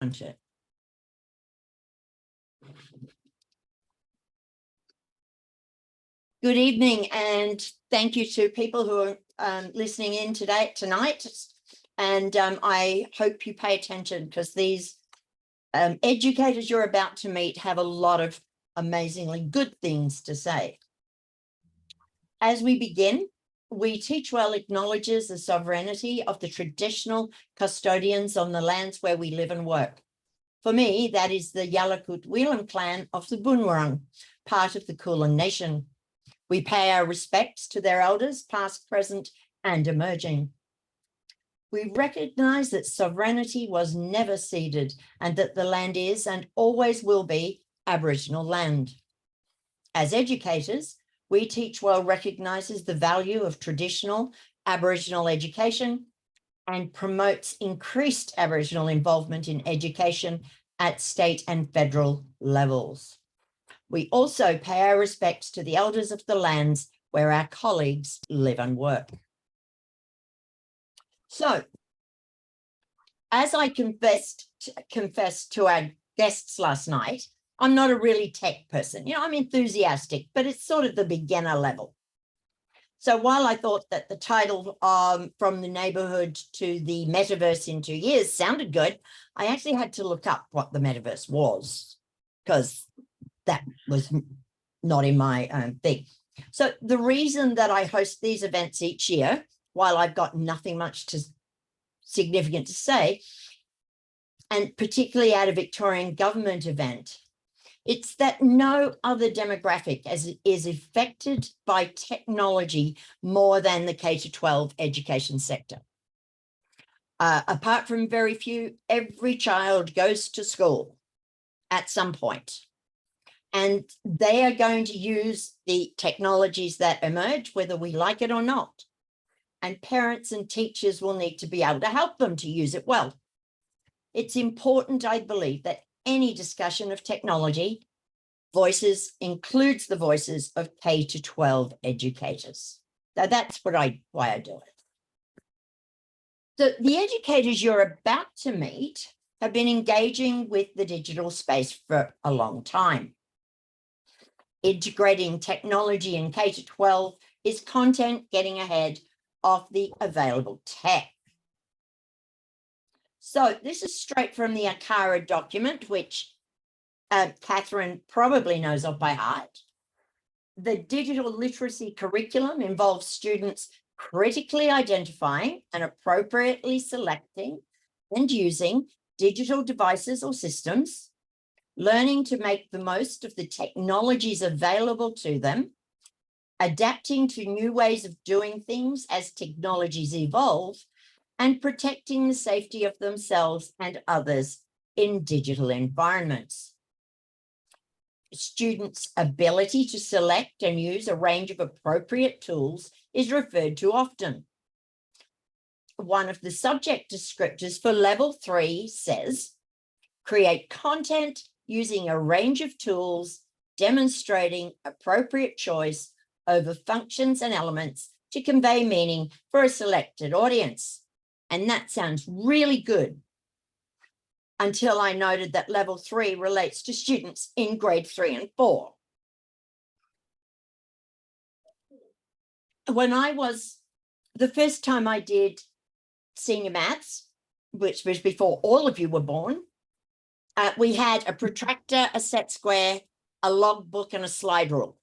isn't it? Good evening, and thank you to people who are listening in tonight. And I hope you pay attention, because these educators you're about to meet have a lot of amazingly good things to say. As we begin, We Teach Well acknowledges the sovereignty of the traditional custodians on the lands where we live and work. For me, that is the Yalukit Weelam clan of the Boonwurrung, part of the Kulin Nation. We pay our respects to their elders, past, present, and emerging. We recognise that sovereignty was never ceded, and that the land is and always will be Aboriginal land. As educators, We Teach Well recognises the value of traditional Aboriginal education and promotes increased Aboriginal involvement in education at state and federal levels. We also pay our respects to the elders of the lands where our colleagues live and work. So, as I confessed to our guests last night, I'm not a really tech person. You know, I'm enthusiastic, but it's sort of the beginner level. So while I thought that the title From the Neighborhood to the Metaverse in 2 years sounded good, I actually had to look up what the metaverse was, because that was not in my thing. So the reason that I host these events each year, while I've got nothing much significant to say, and particularly at a Victorian government event, it's that no other demographic is affected by technology more than the K-12 education sector. Apart from very few, every child goes to school at some point, and they are going to use the technologies that emerge, whether we like it or not. And parents and teachers will need to be able to help them to use it well. It's important, I believe, that any discussion of technology includes the voices of K-12 educators. Now that's why I do it. So the educators you're about to meet have been engaging with the digital space for a long time. Integrating technology in K-12 is content getting ahead of the available tech. So this is straight from the ACARA document, which Catherine probably knows off by heart. The digital literacy curriculum involves students critically identifying and appropriately selecting and using digital devices or systems, learning to make the most of the technologies available to them, adapting to new ways of doing things as technologies evolve, and protecting the safety of themselves and others in digital environments. Students' ability to select and use a range of appropriate tools is referred to often. One of the subject descriptors for level 3 says, create content using a range of tools, demonstrating appropriate choice over functions and elements to convey meaning for a selected audience. And that sounds really good, until I noted that level 3 relates to students in grade 3 and 4. The first time I did senior maths, which was before all of you were born, we had a protractor, a set square, a logbook, and a slide rule.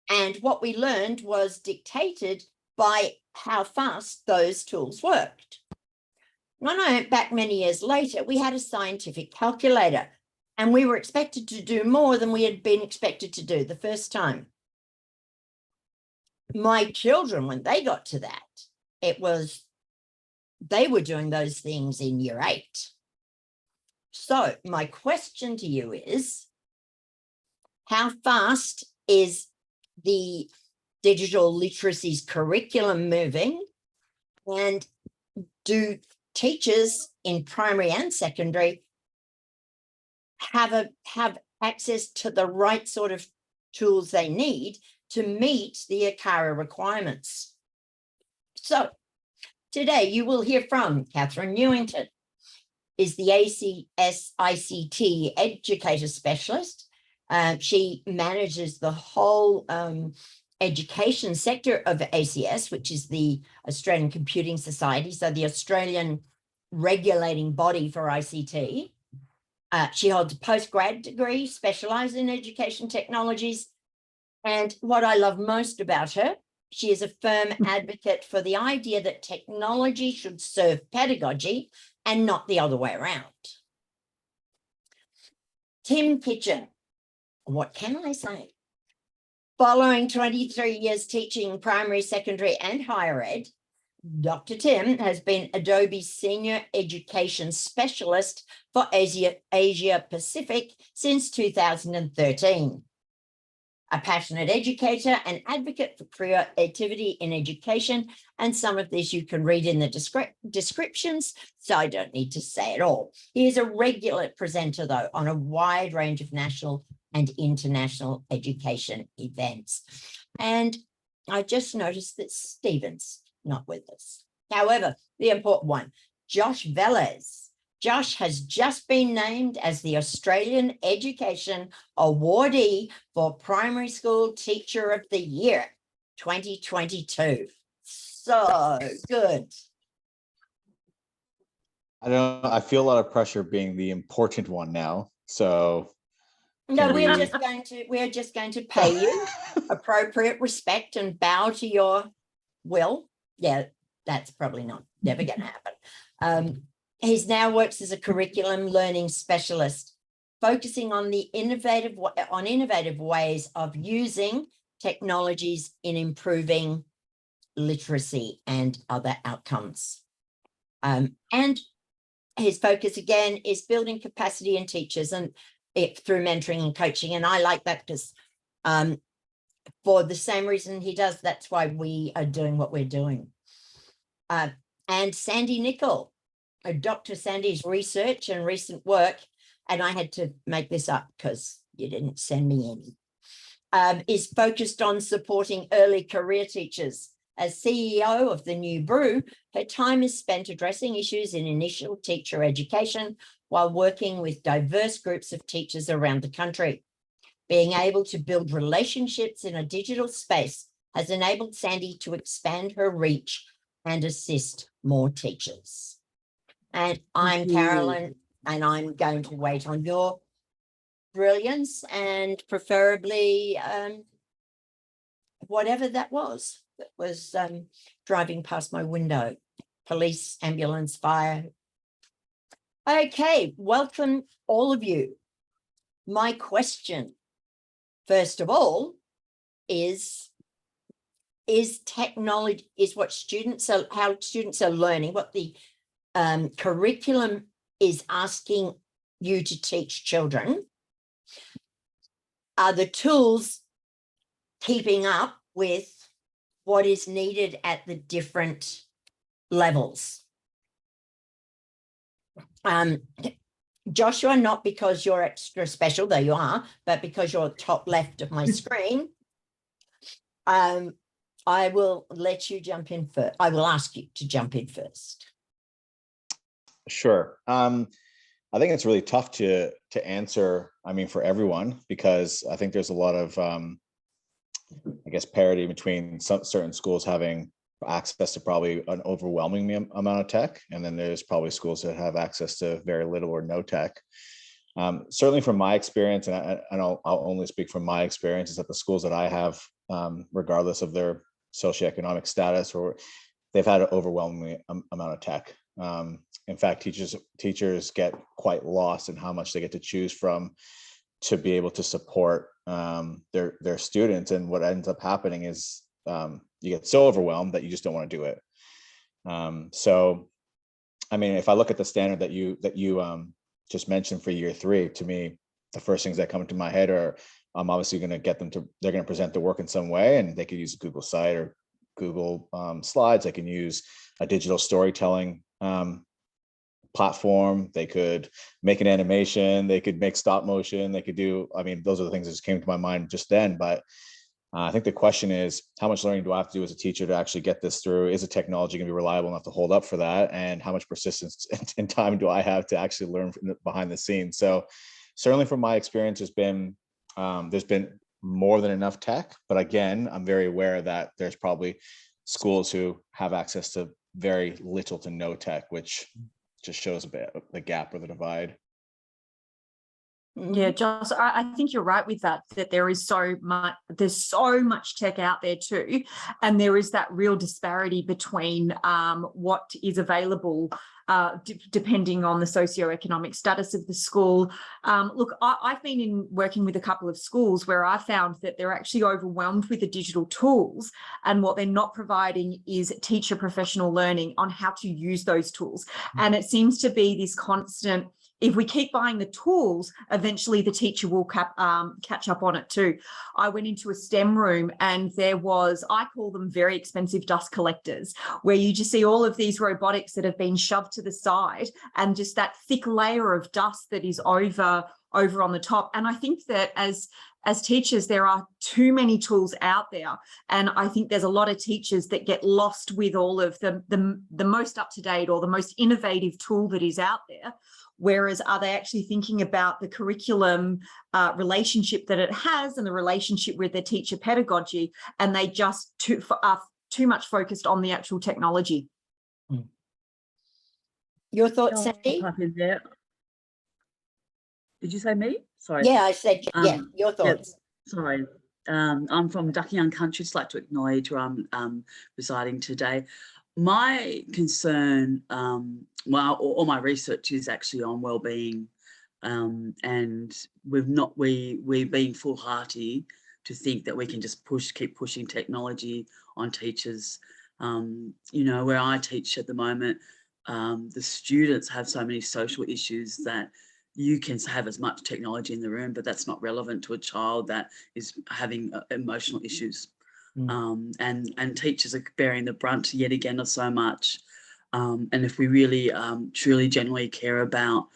And what we learned was dictated by how fast those tools worked. When I went back many years later, we had a scientific calculator, and we were expected to do more than we had been expected to do the first time. My children, when they got to that, they were doing those things in year 8. So my question to you is, how fast is the digital literacies curriculum moving? And do teachers in primary and secondary have access to the right sort of tools they need to meet the ACARA requirements? So today you will hear from Catherine Newington, is the ACS ICT educator specialist. She manages the whole education sector of ACS, which is the Australian Computing Society, so the Australian regulating body for ICT. She holds a postgrad degree specialized in education technologies. And what I love most about her, she is a firm advocate for the idea that technology should serve pedagogy and not the other way around. Tim Kitchen, what can I say? Following 23 years teaching primary, secondary, and higher ed, Dr. Tim has been Adobe's Senior Education Specialist for Asia Pacific since 2013. A passionate educator and advocate for creativity in education, and some of this you can read in the descriptions, so I don't need to say it all. He is a regular presenter, though, on a wide range of national and international education events. And I just noticed that Stephen's not with us. However, the important one, Josh Velez. Josh has just been named as the Australian Education Awardee for Primary School Teacher of the Year 2022. So good. I don't know. I feel a lot of pressure being the important one now. So no, we're just going to pay you appropriate respect and bow to your will. Yeah, that's probably never going to happen. He now works as a curriculum learning specialist, focusing on the innovative ways of using technologies in improving literacy and other outcomes. And his focus again is building capacity in teachers and through mentoring and coaching. And I like that because for the same reason he does, that's why we are doing what we're doing. And Sandy Nicol, Dr. Sandy's research and recent work, and I had to make this up because you didn't send me any, is focused on supporting early career teachers. As CEO of the New Brew, her time is spent addressing issues in initial teacher education while working with diverse groups of teachers around the country. Being able to build relationships in a digital space has enabled Sandy to expand her reach and assist more teachers. And I'm Carolyn, and I'm going to wait on your brilliance and preferably whatever that was driving past my window. Police, ambulance, fire. Okay, welcome all of you. My question, first of all, is technology, is what students are, how students are learning, what the curriculum is asking you to teach children. Are the tools keeping up with what is needed at the different levels? Joshua, not because you're extra special, though you are, but because you're top left of my screen. I will let you jump in first. I will ask you to jump in first. Sure. I think it's really tough to answer, I mean, for everyone, because I think there's a lot of, I guess, parity between certain schools having access to probably an overwhelming amount of tech, and then there's probably schools that have access to very little or no tech. Certainly from my experience, and I'll only speak from my experience, is that the schools that I have, regardless of their socioeconomic status, or they've had an overwhelming amount of tech. In fact, teachers get quite lost in how much they get to choose from to be able to support their students. And what ends up happening is you get so overwhelmed that you just don't want to do it. So, I mean, if I look at the standard that you just mentioned for year 3, to me, the first things that come into my head are, I'm obviously going to get them to, they're going to present their work in some way, and they could use a Google site or Google Slides. They can use a digital storytelling platform. They could make an animation. They could make stop motion. They could do, I mean, those are the things that just came to my mind just then. But I think the question is, how much learning do I have to do as a teacher to actually get this through? Is the technology going to be reliable enough to hold up for that? And how much persistence and time do I have to actually learn from behind the scenes? So certainly from my experience, there's been more than enough tech. But again, I'm very aware that there's probably schools who have access to very little to no tech, which just shows a bit of the gap or the divide. Yeah, Joss, I think you're right with that there is there's so much tech out there too. And there is that real disparity between what is available depending on the socioeconomic status of the school. Look, I've been working with a couple of schools where I found that they're actually overwhelmed with the digital tools, and what they're not providing is teacher professional learning on how to use those tools. And it seems to be this constant, if we keep buying the tools, eventually the teacher will catch up on it too. I went into a STEM room and there was, I call them very expensive dust collectors, where you just see all of these robotics that have been shoved to the side and just that thick layer of dust that is over on the top. And I think that as teachers, there are too many tools out there. And I think there's a lot of teachers that get lost with all of the most up-to-date or the most innovative tool that is out there. Whereas are they actually thinking about the curriculum relationship that it has and the relationship with their teacher pedagogy, and they just are too much focused on the actual technology. Your thoughts, Sandy? Did you say me? Sorry. Yeah, I said, yeah, your thoughts. Yeah, sorry. I'm from Ducky Young Country, just like to acknowledge where I'm residing today. My concern, all my research is actually on wellbeing, and we've been foolhardy to think that we can just keep pushing technology on teachers. Where I teach at the moment, the students have so many social issues that you can have as much technology in the room, but that's not relevant to a child that is having emotional issues. And teachers are bearing the brunt yet again of so much. And if we really, truly, genuinely care about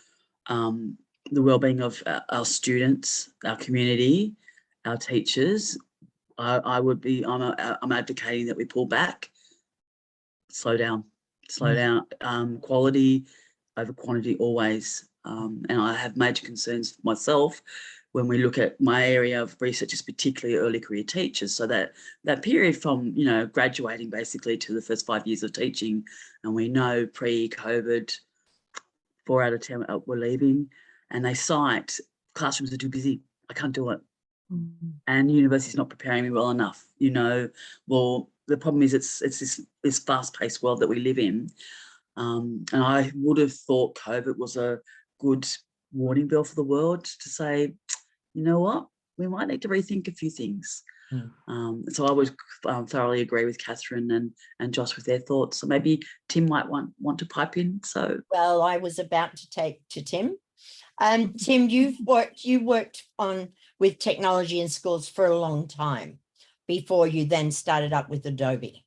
the well-being of our students, our community, our teachers, I'm advocating that we pull back, slow down, quality over quantity always. And I have major concerns for myself when we look at my area of research is particularly early career teachers. So that period from, graduating basically to the first 5 years of teaching, and we know pre-COVID, 4 out of 10 were leaving, and they cite classrooms are too busy. I can't do it. And university's not preparing me well enough. Well, the problem is it's this fast-paced world that we live in. And I would have thought COVID was a good warning bell for the world to say, you know what, we might need to rethink a few things. So I would thoroughly agree with Catherine and Josh with their thoughts. So maybe Tim might want to pipe in. So well, I was about to take to Tim. Tim, you worked with technology in schools for a long time before you then started up with Adobe.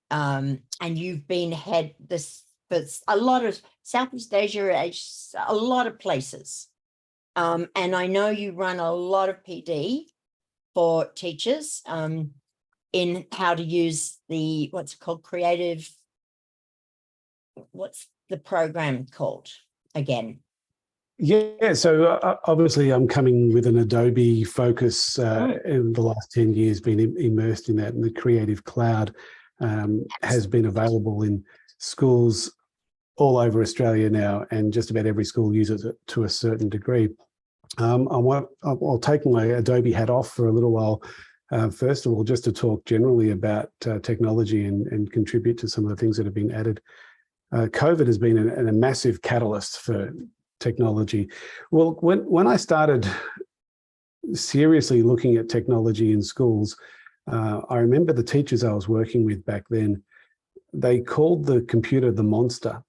And you've been head this for a lot of Southeast Asia, a lot of places. And I know you run a lot of PD for teachers in how to use what's the program called again? Yeah, so obviously I'm coming with an Adobe focus in the last 10 years, been immersed in that, and the Creative Cloud has been available in schools all over Australia now, and just about every school uses it to a certain degree. I'll take my Adobe hat off for a little while, first of all, just to talk generally about technology and contribute to some of the things that have been added. COVID has been a massive catalyst for technology. Well, when I started seriously looking at technology in schools, I remember the teachers I was working with back then, they called the computer the monster.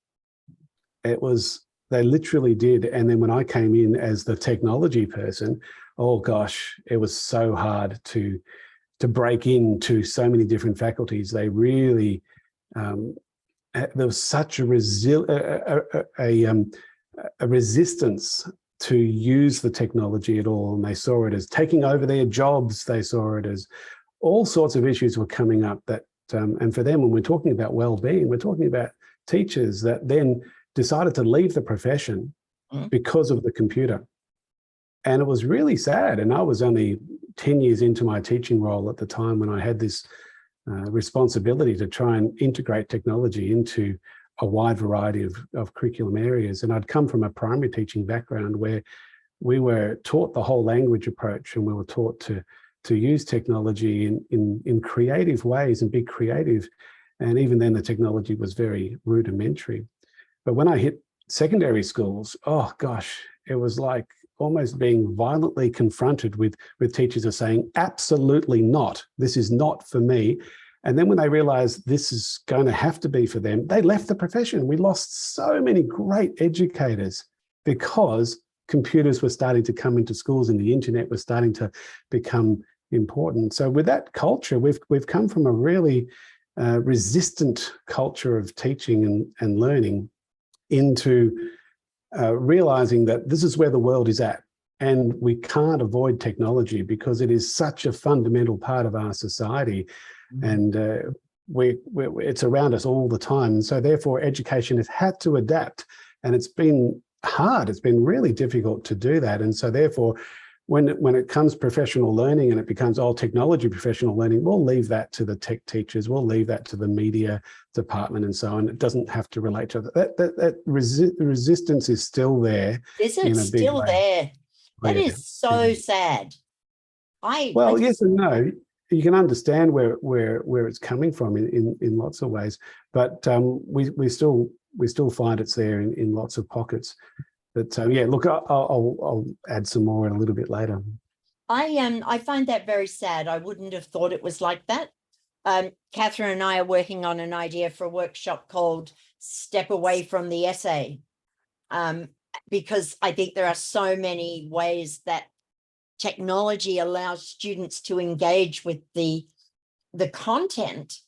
They literally did. And then when I came in as the technology person, oh gosh, it was so hard to break into so many different faculties. They really, there was such a resistance to use the technology at all. And they saw it as taking over their jobs. They saw it as, all sorts of issues were coming up that, and for them, when we're talking about well-being, we're talking about teachers that then decided to leave the profession because of the computer. And it was really sad. And I was only 10 years into my teaching role at the time when I had this responsibility to try and integrate technology into a wide variety of curriculum areas. And I'd come from a primary teaching background where we were taught the whole language approach, and we were taught to use technology in creative ways and be creative. And even then the technology was very rudimentary. But when I hit secondary schools, oh gosh, it was like almost being violently confronted with teachers are saying, absolutely not, this is not for me. And then when they realized this is going to have to be for them, they left the profession. We lost so many great educators because computers were starting to come into schools and the internet was starting to become important. So with that culture, we've come from a really resistant culture of teaching and learning into realizing that this is where the world is at, and we can't avoid technology because it is such a fundamental part of our society, and it's around us all the time. And so therefore education has had to adapt, and it's been hard. It's been really difficult to do that. And so therefore, when it comes professional learning and it becomes technology professional learning, we'll leave that to the tech teachers, we'll leave that to the media department and so on. It doesn't have to relate to that. Resistance is still there. Is it still there? That is so sad. Yes and no. You can understand where it's coming from in lots of ways, but we still find it's there in lots of pockets. But yeah, look, I'll add some more in a little bit later. I find that very sad. I wouldn't have thought it was like that. Catherine and I are working on an idea for a workshop called Step Away from the Essay, because I think there are so many ways that technology allows students to engage with the content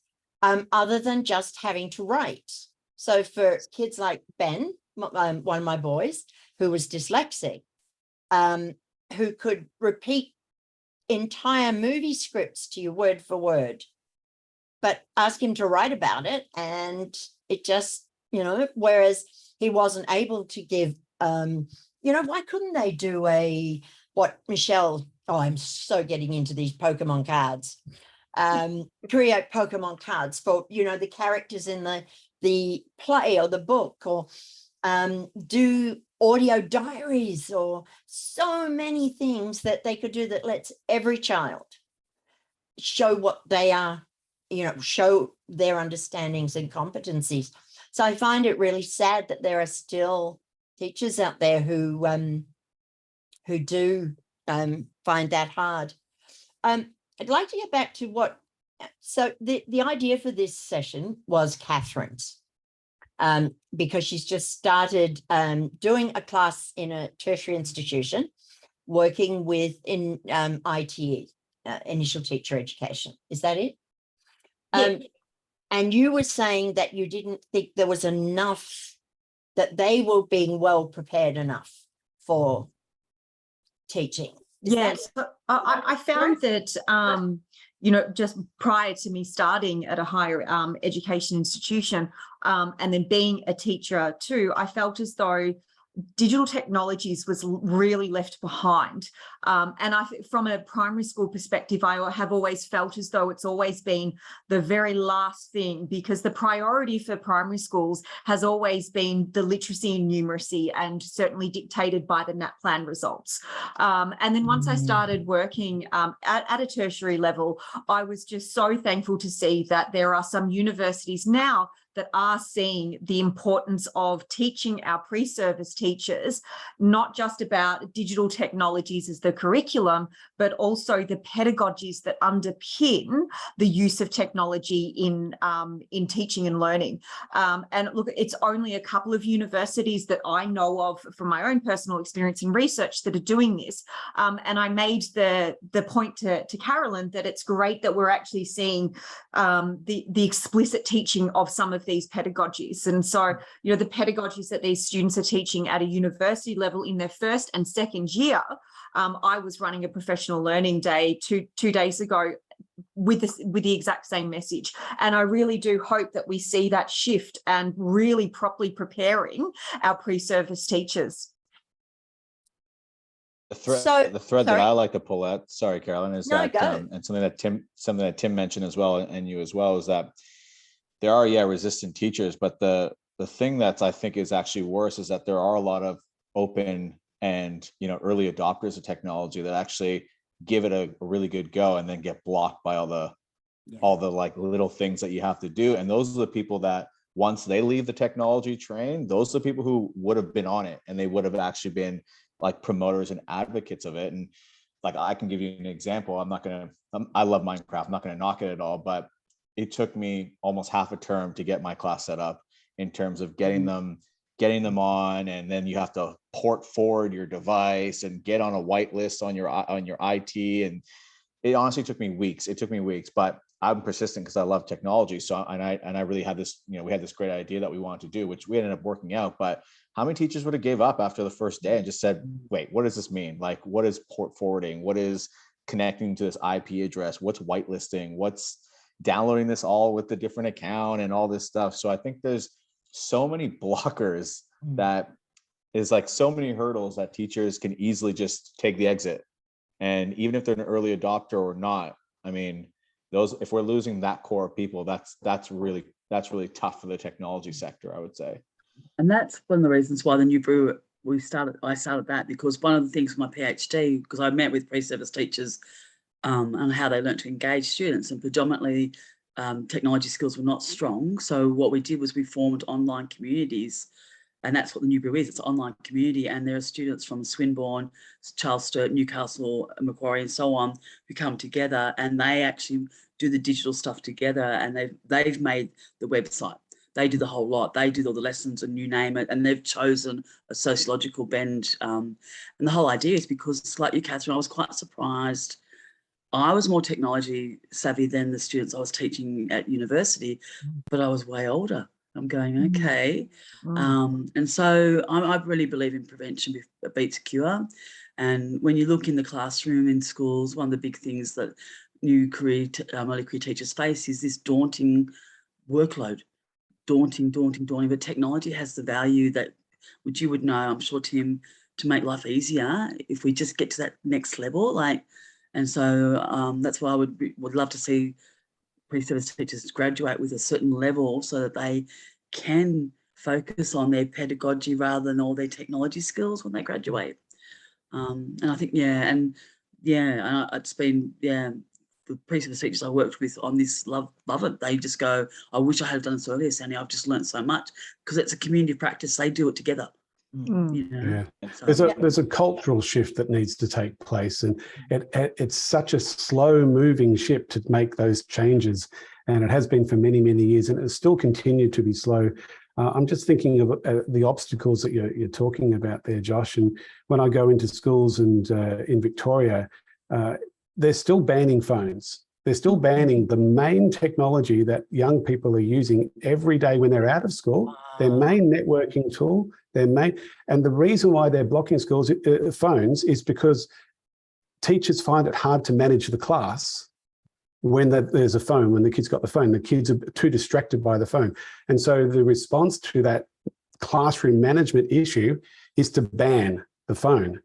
other than just having to write. So for kids like Ben, one of my boys who was dyslexic, who could repeat entire movie scripts to you word for word, but ask him to write about it and it just, whereas he wasn't able to give, why couldn't they do what Michelle, I'm so getting into these Pokemon cards, create Pokemon cards for, the characters in the play or the book, or do audio diaries, or so many things that they could do that lets every child show what they are, show their understandings and competencies. So I find it really sad that there are still teachers out there who do find that hard. I'd like to get back to so the idea for this session was Catherine's. Because she's just started doing a class in a tertiary institution, working in ITE, initial teacher education. Is that it? Yeah. And you were saying that you didn't think there was enough, that they were being well prepared enough for teaching. Yes, I found that, just prior to me starting at a higher education institution and then being a teacher too, I felt as though digital technologies was really left behind. And I think from a primary school perspective, I have always felt as though it's always been the very last thing, because the priority for primary schools has always been the literacy and numeracy, and certainly dictated by the NAPLAN results. And then once I started working at a tertiary level, I was just so thankful to see that there are some universities now that are seeing the importance of teaching our pre-service teachers, not just about digital technologies as the curriculum, but also the pedagogies that underpin the use of technology in teaching and learning. And look, it's only a couple of universities that I know of from my own personal experience in research that are doing this. And I made the point to Carolyn that it's great that we're actually seeing the explicit teaching of some of these pedagogies. And so, the pedagogies that these students are teaching at a university level in their first and second year, I was running a professional learning day two days ago with the exact same message. And I really do hope that we see that shift and really properly preparing our pre-service teachers. The thread, So- the thread that sorry. I like to pull out, sorry, Carolyn, is No, that, go. and something that Tim mentioned as well, and you as well, is that there are, resistant teachers, but the thing that I think is actually worse is that there are a lot of open and, early adopters of technology that actually give it a really good go and then get blocked by all the like little things that you have to do. And those are the people that once they leave the technology train, those are the people who would have been on it, and they would have actually been like promoters and advocates of it. And like, I can give you an example. I love Minecraft. I'm not going to knock it at all, but it took me almost half a term to get my class set up in terms of getting them on, and then you have to port forward your device and get on a whitelist on your IT. And it honestly took me weeks. But I'm persistent because I love technology. So, and I really had this, we had this great idea that we wanted to do, which we ended up working out. But how many teachers would have gave up after the first day and just said, wait, what does this mean? Like, what is port forwarding? What is connecting to this IP address? What's whitelisting? What's downloading this all with the different account and all this stuff? So I think there's so many blockers that is like so many hurdles that teachers can easily just take the exit. And even if they're an early adopter or not, I mean, if we're losing that core of people, that's really tough for the technology sector, I would say. And that's one of the reasons why the new brew I started that, because one of the things for my PhD, because I met with pre-service teachers and how they learned to engage students, and predominantly technology skills were not strong. So what we did was we formed online communities, and that's what the new brew is. It's an online community, and there are students from Swinburne, Charles Sturt, Newcastle, Macquarie, and so on who come together, and they actually do the digital stuff together, and they've made the website. They do the whole lot. They do all the lessons, and you name it, and they've chosen a sociological bend. And the whole idea is because, like you, Catherine, I was quite surprised. I was more technology savvy than the students I was teaching at university, but I was way older. I'm going, okay. And so I really believe in prevention beats cure. And when you look in the classroom in schools, one of the big things that new career, early career teachers face is this daunting workload. Daunting. But technology has the value that, which you would know, I'm sure, Tim, to make life easier if we just get to that next level. And so that's why I would love to see pre-service teachers graduate with a certain level so that they can focus on their pedagogy rather than all their technology skills when they graduate. And I think, it's been, the pre-service teachers I worked with on this love it. They just go, I wish I had done this earlier, Sandy. I've just learned so much, because it's a community practice. They do it together. Yeah, So, there's a cultural shift that needs to take place, and it's such a slow moving ship to make those changes, and it has been for many years, and it's still continued to be slow. I'm just thinking of the obstacles that you're talking about there, Josh. And when I go into schools and in Victoria, they're still banning phones. They're still banning the main technology that young people are using every day when they're out of school. Their main networking tool, and the reason why they're blocking schools phones is because teachers find it hard to manage the class when there's a phone. When the kids got the phone, the kids are too distracted by the phone, and so the response to that classroom management issue is to ban the phone.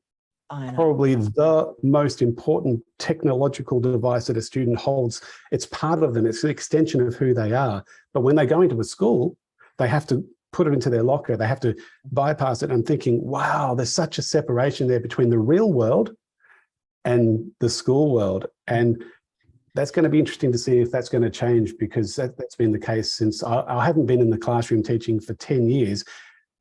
Probably the most important technological device that a student holds. It's part of them. It's an extension of who they are. But when they go into a school, they have to put it into their locker. They have to bypass it. I'm thinking, wow, there's such a separation there between the real world and the school world. And that's going to be interesting to see if that's going to change, because that's been the case since I haven't been in the classroom teaching for 10 years.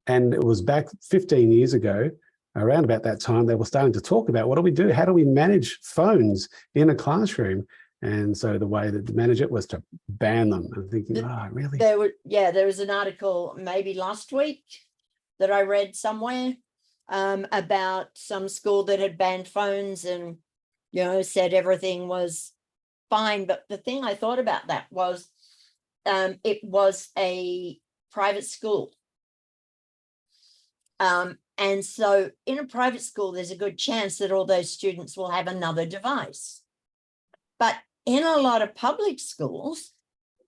And it was back 15 years ago, around about that time, they were starting to talk about, what do we do? How do we manage phones in a classroom? And so the way to manage it was to ban them. I'm thinking, really? There was an article maybe last week that I read somewhere about some school that had banned phones and, said everything was fine. But the thing I thought about that was it was a private school. And so in a private school, there's a good chance that all those students will have another device. But in a lot of public schools,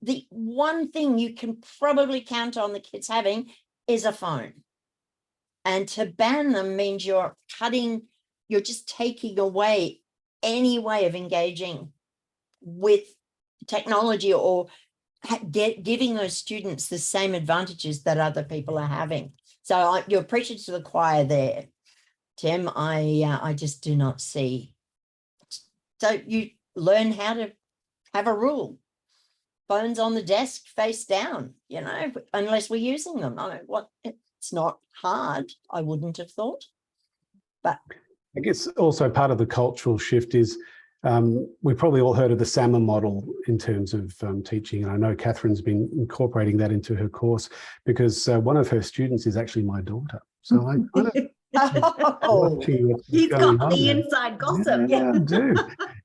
the one thing you can probably count on the kids having is a phone. And to ban them means you're just taking away any way of engaging with technology or giving those students the same advantages that other people are having. So you're preaching to the choir there, Tim. I just do not see. So you learn how to have a rule. Phones on the desk face down, unless we're using them. It's not hard, I wouldn't have thought. But I guess also part of the cultural shift is we've probably all heard of the SAMR model in terms of teaching. And I know Catherine's been incorporating that into her course because one of her students is actually my daughter. So I kind of he's got the inside gossip. Yeah, I do.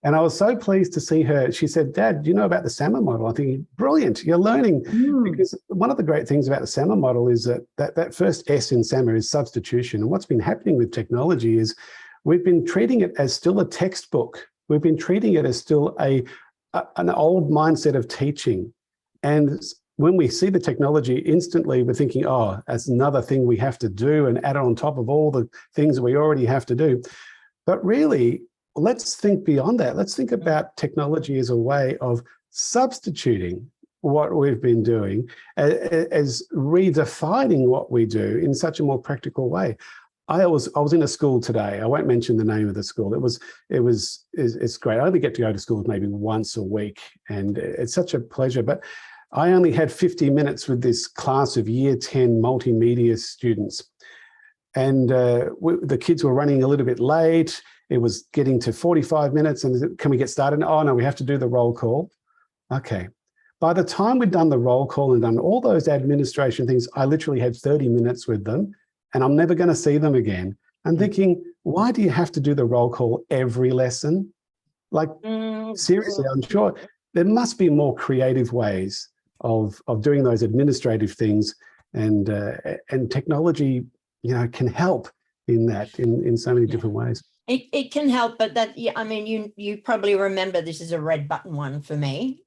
And I was so pleased to see her. She said, Dad, do you know about the SAMR model? I think, brilliant, you're learning. Because one of the great things about the SAMR model is that first S in SAMR is substitution. And what's been happening with technology is we've been treating it as still a textbook. We've been treating it as still an old mindset of teaching. And when we see the technology, instantly we're thinking, oh, that's another thing we have to do and add it on top of all the things we already have to do. But really, let's think beyond that. Let's think about technology as a way of substituting what we've been doing, as redefining what we do in such a more practical way. I was in a school today. I won't mention the name of the school. It's great. I only get to go to schools maybe once a week, and it's such a pleasure. But I only had 50 minutes with this class of year 10 multimedia students. And the kids were running a little bit late. It was getting to 45 minutes. And can we get started? Oh, no, we have to do the roll call. Okay. By the time we'd done the roll call and done all those administration things, I literally had 30 minutes with them. And I'm never going to see them again. I'm thinking, why do you have to do the roll call every lesson? Like, seriously, I'm sure there must be more creative ways of doing those administrative things, and technology, can help in that in so many different ways. It can help, but that, I mean, you probably remember this is a red button one for me,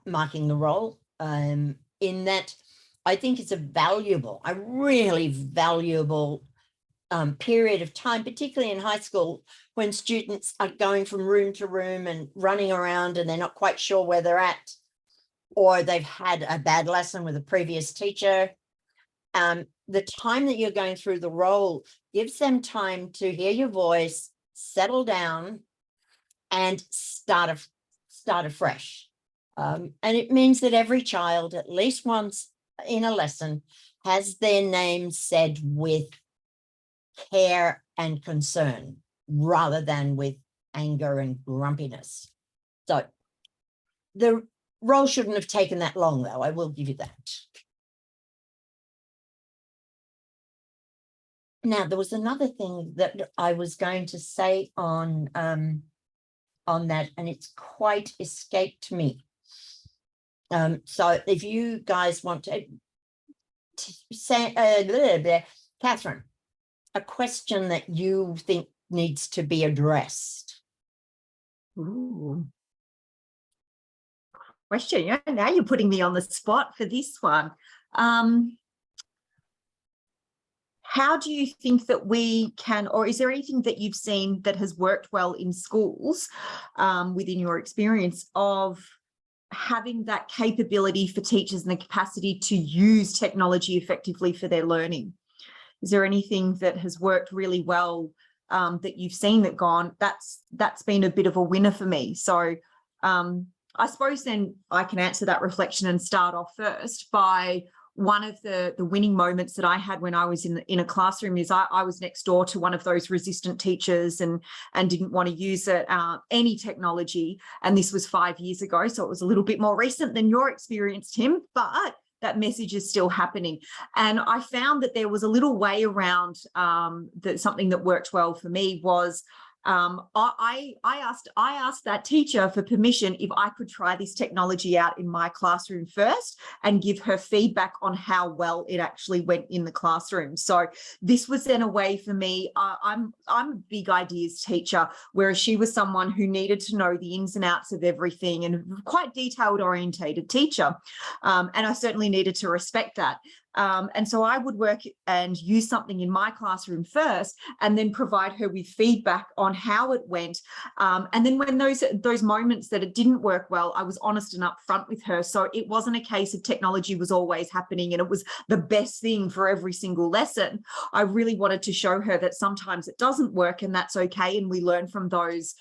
marking the roll, in that I think it's a really valuable period of time, particularly in high school, when students are going from room to room and running around and they're not quite sure where they're at, or they've had a bad lesson with a previous teacher. The time that you're going through the roll gives them time to hear your voice, settle down, and start afresh. And it means that every child, at least once in a lesson, has their name said with care and concern rather than with anger and grumpiness. So the roll shouldn't have taken that long, though. I will give you that. Now, there was another thing that I was going to say on that, and it's quite escaped me. So if you guys want to say, Catherine, a question that you think needs to be addressed. Ooh. Question. Yeah, now you're putting me on the spot for this one. How do you think that we can, or is there anything that you've seen that has worked well in schools within your experience of having that capability for teachers and the capacity to use technology effectively for their learning? Is there anything that has worked really well that you've seen that gone, that's been a bit of a winner for me? So I suppose then I can answer that reflection and start off first by one of the winning moments that I had when I was in a classroom is I was next door to one of those resistant teachers and didn't want to use any technology. And this was 5 years ago, so it was a little bit more recent than your experience, Tim, but that message is still happening. And I found that there was a little way around something that worked well for me was I asked that teacher for permission if I could try this technology out in my classroom first and give her feedback on how well it actually went in the classroom. So this was then a way for me. I'm a big ideas teacher, whereas she was someone who needed to know the ins and outs of everything and quite detailed orientated teacher. And I certainly needed to respect that. And so I would work and use something in my classroom first and then provide her with feedback on how it went. And then when those moments that it didn't work well, I was honest and upfront with her. So it wasn't a case of technology was always happening and it was the best thing for every single lesson. I really wanted to show her that sometimes it doesn't work and that's okay. And we learn from those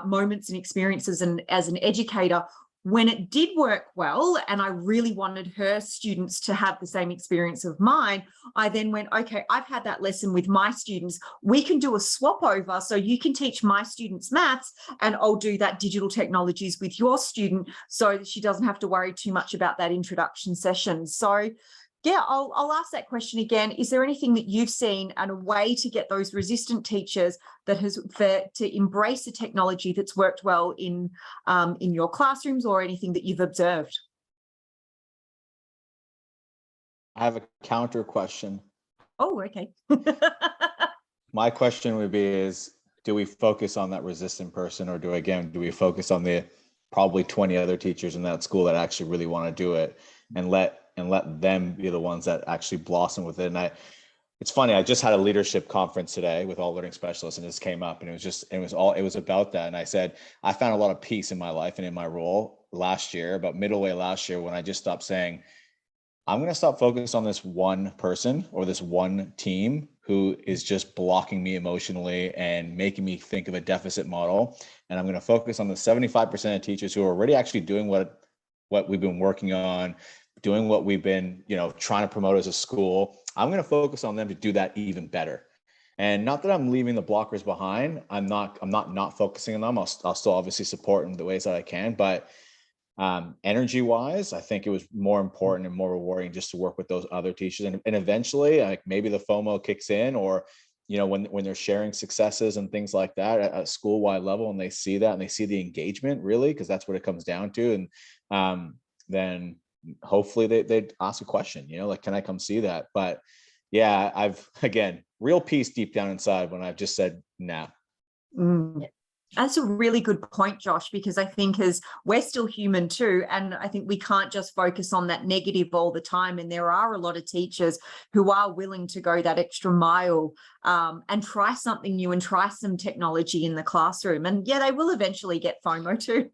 moments and experiences. And as an educator, when it did work well, and I really wanted her students to have the same experience of mine, I then went, okay, I've had that lesson with my students. We can do a swap over. So you can teach my students maths and I'll do that digital technologies with your student so that she doesn't have to worry too much about that introduction session. So yeah, I'll ask that question again. Is there anything that you've seen and a way to get those resistant teachers that to embrace the technology that's worked well in your classrooms or anything that you've observed? I have a counter question. Oh, okay. My question would be is, do we focus on that resistant person, or do we focus on the probably 20 other teachers in that school that actually really want to do it and let them be the ones that actually blossom with it? And it's funny, I just had a leadership conference today with all learning specialists, and this came up, and it was about that. And I said, I found a lot of peace in my life and in my role last year, about middle way last year, when I just stopped saying, I'm going to stop focusing on this one person or this one team who is just blocking me emotionally and making me think of a deficit model. And I'm going to focus on the 75% of teachers who are already actually doing what we've been working on, doing what we've been, trying to promote as a school. I'm going to focus on them to do that even better. And not that I'm leaving the blockers behind. I'm not focusing on them. I'll still obviously support in the ways that I can, but energy wise, I think it was more important and more rewarding just to work with those other teachers. And eventually, like, maybe the FOMO kicks in, or, when they're sharing successes and things like that at a school-wide level, and they see that and they see the engagement, really, because that's what it comes down to. And then hopefully they'd ask a question, like, can I come see that? But yeah, I've, again, real peace deep down inside when I've just said, nah. That's a really good point, Josh, because I think as we're still human too, and I think we can't just focus on that negative all the time. And there are a lot of teachers who are willing to go that extra mile and try something new and try some technology in the classroom. And yeah, they will eventually get FOMO too.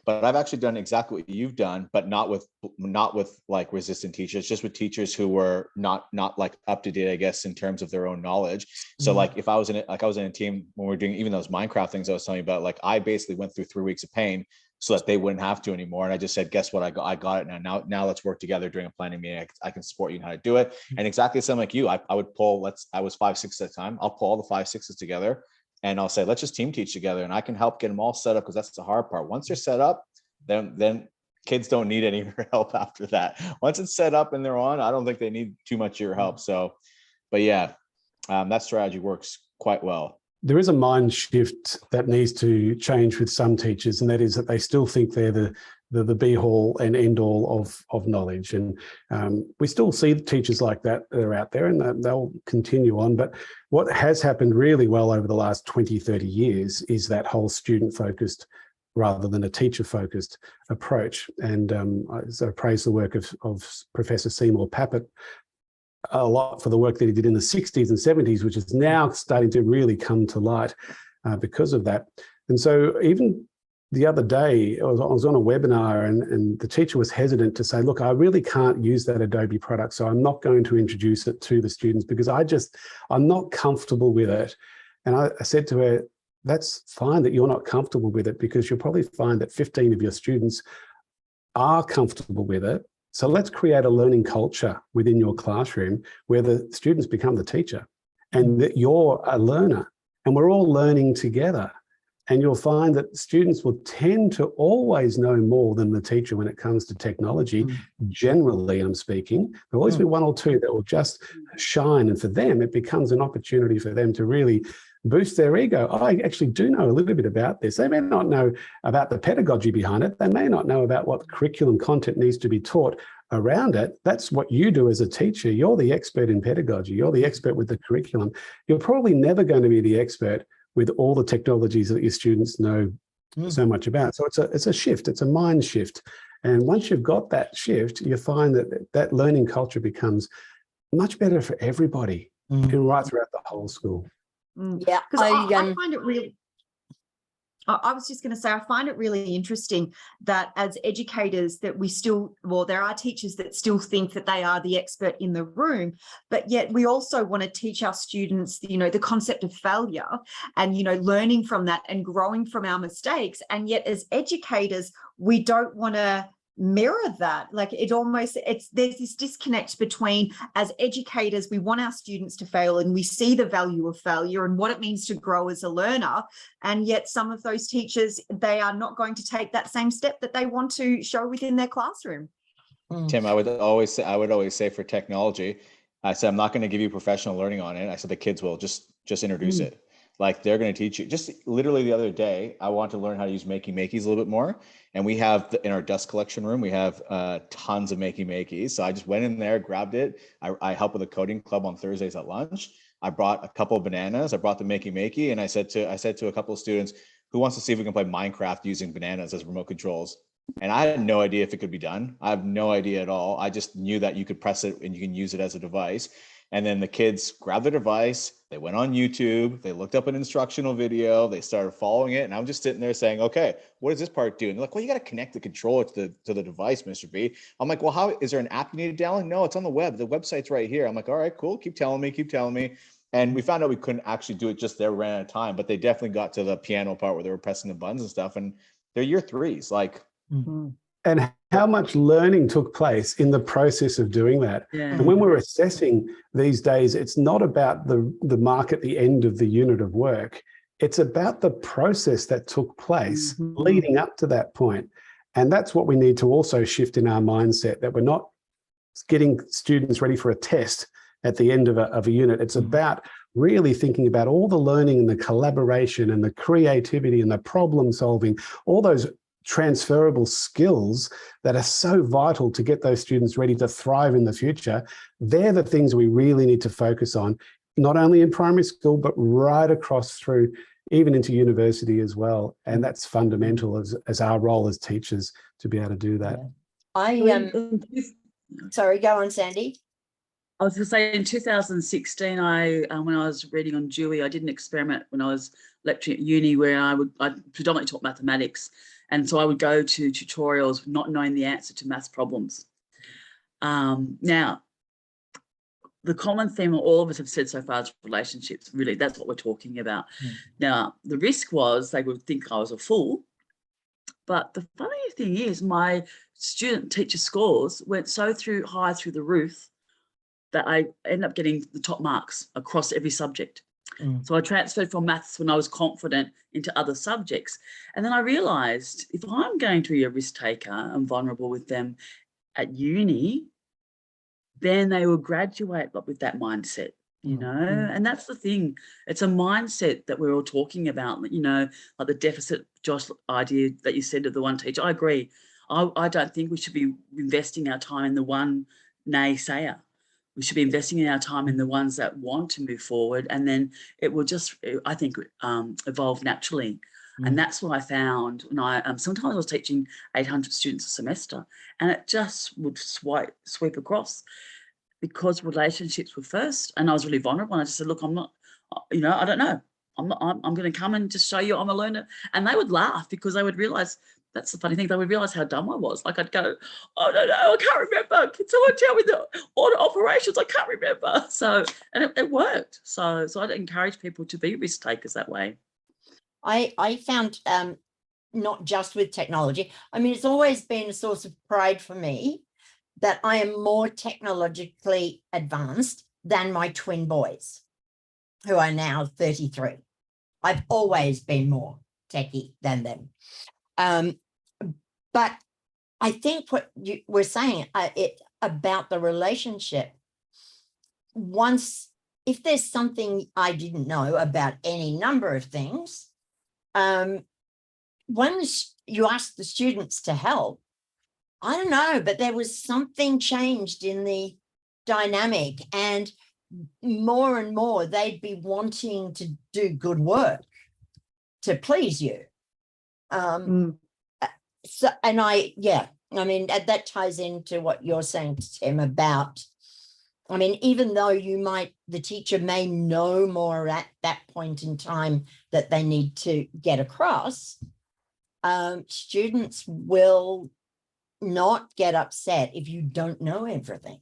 But I've actually done exactly what you've done, but not with like resistant teachers, just with teachers who were not like up to date, I guess, in terms of their own knowledge. So like if I was in a team when we were doing even those Minecraft things I was telling you about, like I basically went through 3 weeks of pain so that they wouldn't have to anymore. And I just said, guess what? I got it now let's work together during a planning meeting. I can support you in how to do it. And exactly the same like you, I would pull, I was 5, 6 at a time. I'll pull all the 5, 6s together. And I'll say, let's just team teach together, and I can help get them all set up, because that's the hard part. Once they're set up, then kids don't need any of your help after that. Once it's set up and they're on, I don't think they need too much of your help. So, but yeah, that strategy works quite well. There is a mind shift that needs to change with some teachers, and that is that they still think they're the be-all and end-all of knowledge. And we still see teachers like that are out there, and they'll continue on. But what has happened really well over the last 20, 30 years is that whole student-focused rather than a teacher-focused approach. And so I praise the work of Professor Seymour Papert a lot for the work that he did in the 60s and 70s, which is now starting to really come to light because of that. And so even the other day, I was on a webinar, and the teacher was hesitant to say, look, I really can't use that Adobe product, so I'm not going to introduce it to the students because I'm not comfortable with it. And I said to her, that's fine that you're not comfortable with it, because you'll probably find that 15 of your students are comfortable with it. So let's create a learning culture within your classroom where the students become the teacher and that you're a learner, and we're all learning together. And you'll find that students will tend to always know more than the teacher when it comes to technology. Generally, I'm speaking. There'll always be one or two that will just shine. And for them, it becomes an opportunity for them to really boost their ego. Oh, I actually do know a little bit about this. They may not know about the pedagogy behind it. They may not know about what curriculum content needs to be taught around it. That's what you do as a teacher. You're the expert in pedagogy. You're the expert with the curriculum. You're probably never going to be the expert with all the technologies that your students know so much about. So it's a shift. It's a mind shift. And once you've got that shift, you find that learning culture becomes much better for everybody and right throughout the whole school. Yeah, Because I find it really, I was just going to say, I find it really interesting that as educators that we still, well, there are teachers that still think that they are the expert in the room, but yet we also want to teach our students, the concept of failure and, learning from that and growing from our mistakes. And yet as educators, we don't want to mirror that. Like there's this disconnect between, as educators, we want our students to fail and we see the value of failure and what it means to grow as a learner. And yet some of those teachers, they are not going to take that same step that they want to show within their classroom. Tim, I would always say for technology, I said, I'm not going to give you professional learning on it. I said, the kids will just introduce it. Like they're going to teach you. Just literally the other day, I want to learn how to use Makey Makeys a little bit more. And we have in our dust collection room, we have tons of Makey Makeys. So I just went in there, grabbed it. I help with a coding club on Thursdays at lunch. I brought a couple of bananas. I brought the Makey Makey, and I said to a couple of students, who wants to see if we can play Minecraft using bananas as remote controls? And I had no idea if it could be done. I have no idea at all. I just knew that you could press it and you can use it as a device. And then the kids grabbed the device, they went on YouTube, they looked up an instructional video, they started following it. And I'm just sitting there saying, okay, what does this part do? And they're like, well, you got to connect the controller to the device, Mr. B. I'm like, well, how is there an app you need to download? No, it's on the web. The website's right here. I'm like, all right, cool. Keep telling me. And we found out we couldn't actually do it just there, ran out of time, but they definitely got to the piano part where they were pressing the buttons and stuff. And they're year threes, like. And how much learning took place in the process of doing that. Yeah. And when we're assessing these days, it's not about the mark at the end of the unit of work. It's about the process that took place leading up to that point. And that's what we need to also shift in our mindset, that we're not getting students ready for a test at the end of a unit. It's about really thinking about all the learning and the collaboration and the creativity and the problem solving, all those transferable skills that are so vital to get those students ready to thrive in the future. They're the things we really need to focus on, not only in primary school, but right across through, even into university as well. And that's fundamental as our role as teachers to be able to do that. Sorry, go on, Sandy. I was going to say in 2016, when I was reading on Dewey, I did an experiment when I was lecturing at uni where I predominantly taught mathematics. And so I would go to tutorials not knowing the answer to maths problems. Now, the common theme all of us have said so far is relationships. Really, that's what we're talking about. Now, the risk was they would think I was a fool. But the funny thing is my student teacher scores went so high through the roof that I ended up getting the top marks across every subject. So I transferred from maths when I was confident into other subjects. And then I realised if I'm going to be a risk taker and vulnerable with them at uni, then they will graduate with that mindset, and that's the thing. It's a mindset that we're all talking about, like the deficit, Josh, idea that you said of the one teacher. I agree. I don't think we should be investing our time in the one naysayer. We should be investing in our time in the ones that want to move forward, and then it will just, I think, evolve naturally. And that's what I found when sometimes I was teaching 800 students a semester, and it just would sweep across because relationships were first. And I was really vulnerable. And I just said, look, I'm not, I don't know. I'm going to come and just show you I'm a learner. And they would laugh because they would realize. That's the funny thing. They would realize how dumb I was. Like I'd go, oh, no, I can't remember. Can someone tell me the order operations? I can't remember. So, and it worked. So I'd encourage people to be risk takers that way. I found not just with technology. I mean, it's always been a source of pride for me that I am more technologically advanced than my twin boys, who are now 33. I've always been more techie than them. But I think what you were saying about the relationship, once if there's something I didn't know about any number of things, once you ask the students to help, I don't know, but there was something changed in the dynamic, and more they'd be wanting to do good work to please you. So, and I mean, that ties into what you're saying, Tim, about, I mean, even though the teacher may know more at that point in time that they need to get across, students will not get upset if you don't know everything.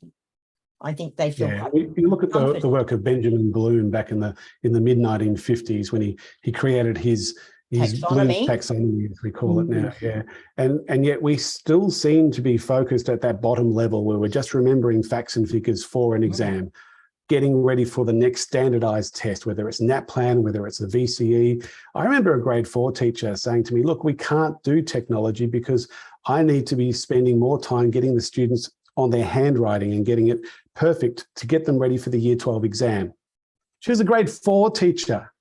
I think they feel quite you look at the confident. work of Benjamin Bloom back in the mid 1950s when he created his Bloom's taxonomy, as we call it now. Yeah, and yet we still seem to be focused at that bottom level where we're just remembering facts and figures for an exam, getting ready for the next standardized test, whether it's NAPLAN, whether it's a VCE. I remember a grade 4 teacher saying to me, look, we can't do technology because I need to be spending more time getting the students on their handwriting and getting it perfect to get them ready for the year 12 exam. She was a grade 4 teacher,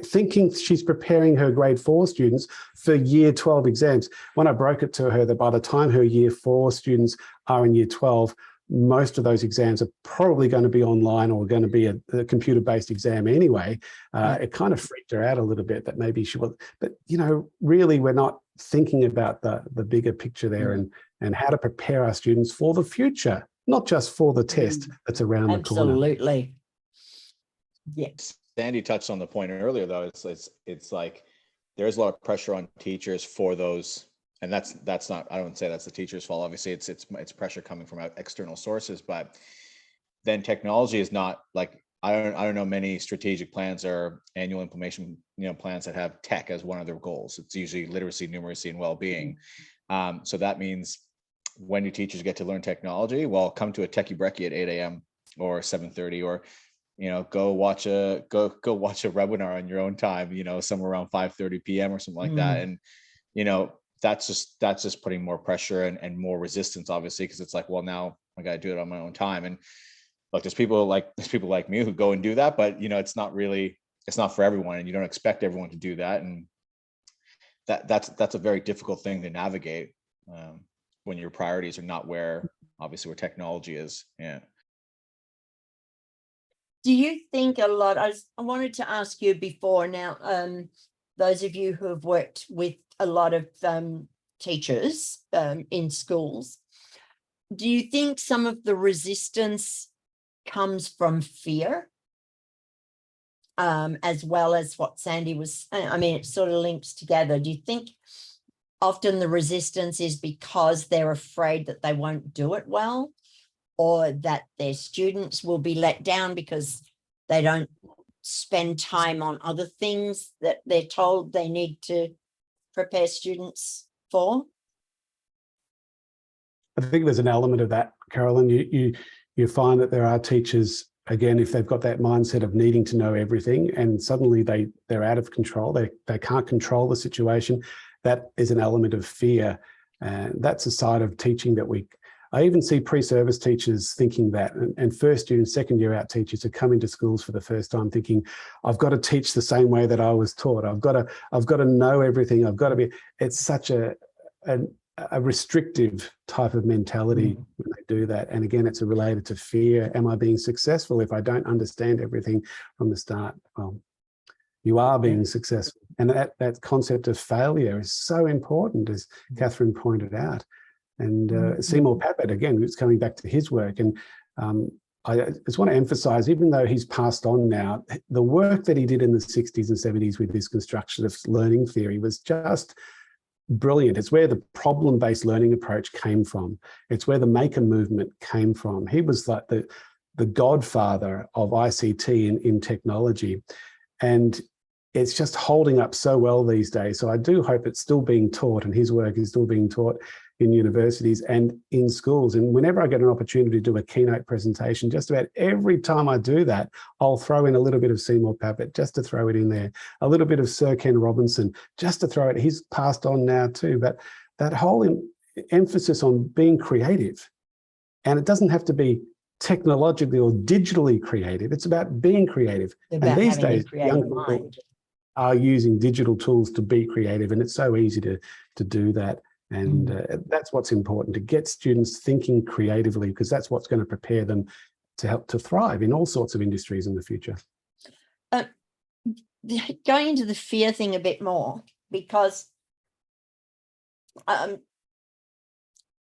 thinking she's preparing her grade 4 students for year 12 exams. When I broke it to her that by the time her year 4 students are in year 12, most of those exams are probably going to be online or going to be a computer-based exam anyway. It kind of freaked her out a little bit that maybe she was, but really we're not thinking about the bigger picture there and how to prepare our students for the future, not just for the test that's around the corner. Absolutely. Yes. Sandy touched on the point earlier, though. It's like there's a lot of pressure on teachers for those, and that's not. I don't say that's the teacher's fault. Obviously, it's pressure coming from external sources. But then technology is not like I don't know many strategic plans or annual implementation plans that have tech as one of their goals. It's usually literacy, numeracy, and well-being. So that means when do teachers get to learn technology? Well, come to a techie brekkie at 8 a.m. or 7:30 or go watch a webinar on your own time, somewhere around 5:30 p.m. or something like that. And, that's just putting more pressure and more resistance, obviously, because it's like, well, now I got to do it on my own time. And look, there's people like me who go and do that, but it's not for everyone, and you don't expect everyone to do that. And that's a very difficult thing to navigate when your priorities are not where technology is. Yeah. Do you think I wanted to ask you before now, those of you who have worked with a lot of teachers in schools, do you think some of the resistance comes from fear as well as what Sandy was, it sort of links together. Do you think often the resistance is because they're afraid that they won't do it well, or that their students will be let down because they don't spend time on other things that they're told they need to prepare students for? I think there's an element of that, Carolyn. You find that there are teachers, again, if they've got that mindset of needing to know everything and suddenly they're out of control, they can't control the situation. That is an element of fear. And that's a side of teaching that I even see pre-service teachers thinking that, and first year and second year out teachers who come into schools for the first time thinking, I've got to teach the same way that I was taught. I've got to know everything. It's such a restrictive type of mentality when they do that. And again, it's related to fear. Am I being successful if I don't understand everything from the start? Well, you are being successful. And that concept of failure is so important, as Catherine pointed out. And Seymour Papert, again, it's coming back to his work. And I just want to emphasize, even though he's passed on now, the work that he did in the 60s and 70s with this constructivist learning theory was just brilliant. It's where the problem-based learning approach came from. It's where the maker movement came from. He was like the godfather of ICT in technology. And it's just holding up so well these days. So I do hope it's still being taught, and his work is still being taught in universities and in schools. And whenever I get an opportunity to do a keynote presentation, just about every time I do that, I'll throw in a little bit of Seymour Papert just to throw it in there, a little bit of Sir Ken Robinson just to throw it. He's passed on now too, but that whole emphasis on being creative, and it doesn't have to be technologically or digitally creative. It's about being creative. About And these having a days, creative young people mind. are using digital tools to be creative, and it's so easy to do that. And that's what's important, to get students thinking creatively, because that's what's going to prepare them to help to thrive in all sorts of industries in the future. Going into the fear thing a bit more, because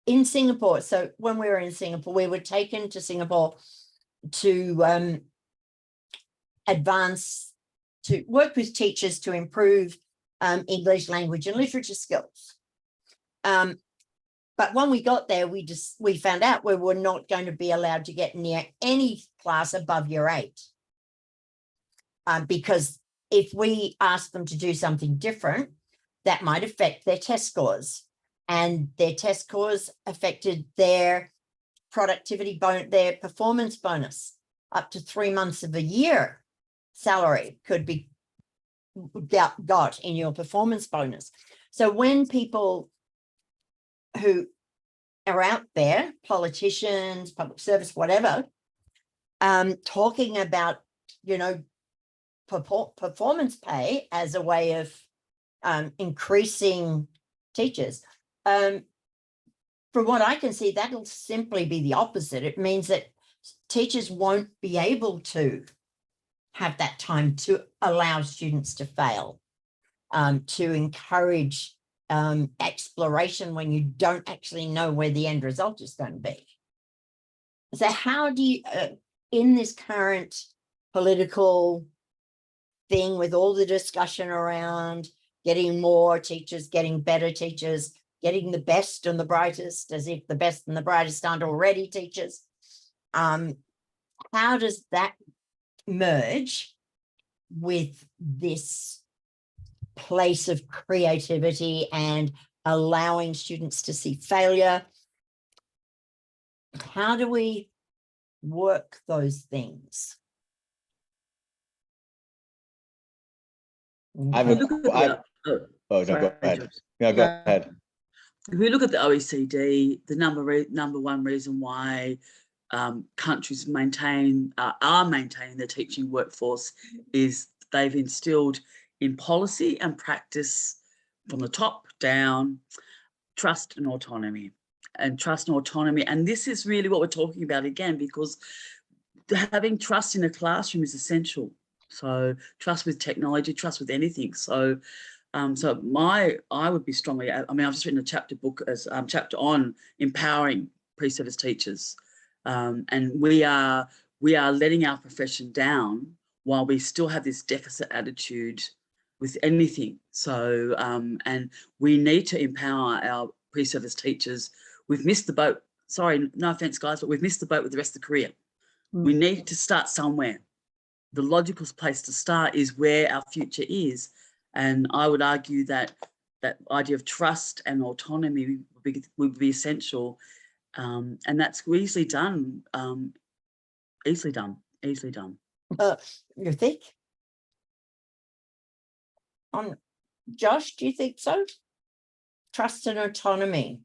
in Singapore, so when we were in Singapore, we were taken to Singapore to to work with teachers to improve English language and literature skills. But when we got there, we found out we were not going to be allowed to get near any class above year 8. Because if we asked them to do something different, that might affect their test scores. And their test scores affected their productivity, their performance bonus. Up to 3 months of a year salary could be got in your performance bonus. So when people who are out there, politicians, public service, whatever, talking about, performance pay as a way of increasing teachers, from what I can see, that'll simply be the opposite. It means that teachers won't be able to have that time to allow students to fail, to encourage exploration when you don't actually know where the end result is going to be. So how do you, in this current political thing with all the discussion around getting more teachers, getting better teachers, getting the best and the brightest, as if the best and the brightest aren't already teachers, how does that merge with this place of creativity and allowing students to see failure? How do we work those things? I have go ahead. Yeah, go ahead. If we look at the OECD, the number one reason why countries are maintaining the teaching workforce is they've instilled in policy and practice from the top down trust and autonomy. And this is really what we're talking about again, because having trust in a classroom is essential. So trust with technology, trust with anything. So I would be strongly, I've just written a chapter on empowering pre-service teachers. And we are letting our profession down while we still have this deficit attitude with anything. So, and we need to empower our pre-service teachers. We've missed the boat. Sorry, no offense, guys, but we've missed the boat with the rest of the career. We need to start somewhere. The logical place to start is where our future is. And I would argue that that idea of trust and autonomy would be essential. And that's easily done. Easily done. You think? Josh, do you think so? Trust and autonomy.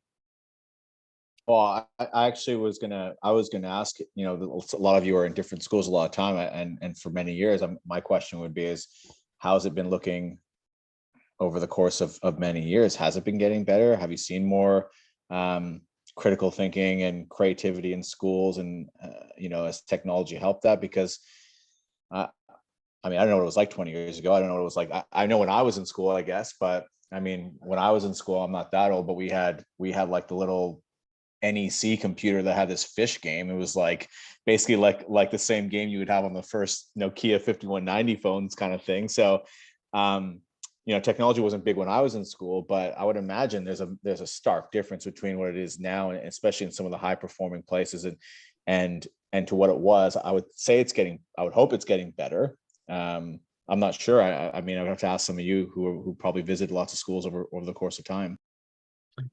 Well, I actually was gonna ask, a lot of you are in different schools a lot of time, and for many years, my question would be is, how's it been looking over the course of many years? Has it been getting better? Have you seen more critical thinking and creativity in schools, and has technology helped that? Because I don't know what it was like 20 years ago. I don't know what it was like. I know when I was in school, I guess, but when I was in school, I'm not that old, but we had like the little NEC computer that had this fish game. It was like basically like the same game you would have on the first Nokia 5190 phones kind of thing. So technology wasn't big when I was in school, but I would imagine there's a stark difference between what it is now, and especially in some of the high performing places, and to what it was. I would hope it's getting better. I'm not sure. I would have to ask some of you who probably visit lots of schools over the course of time.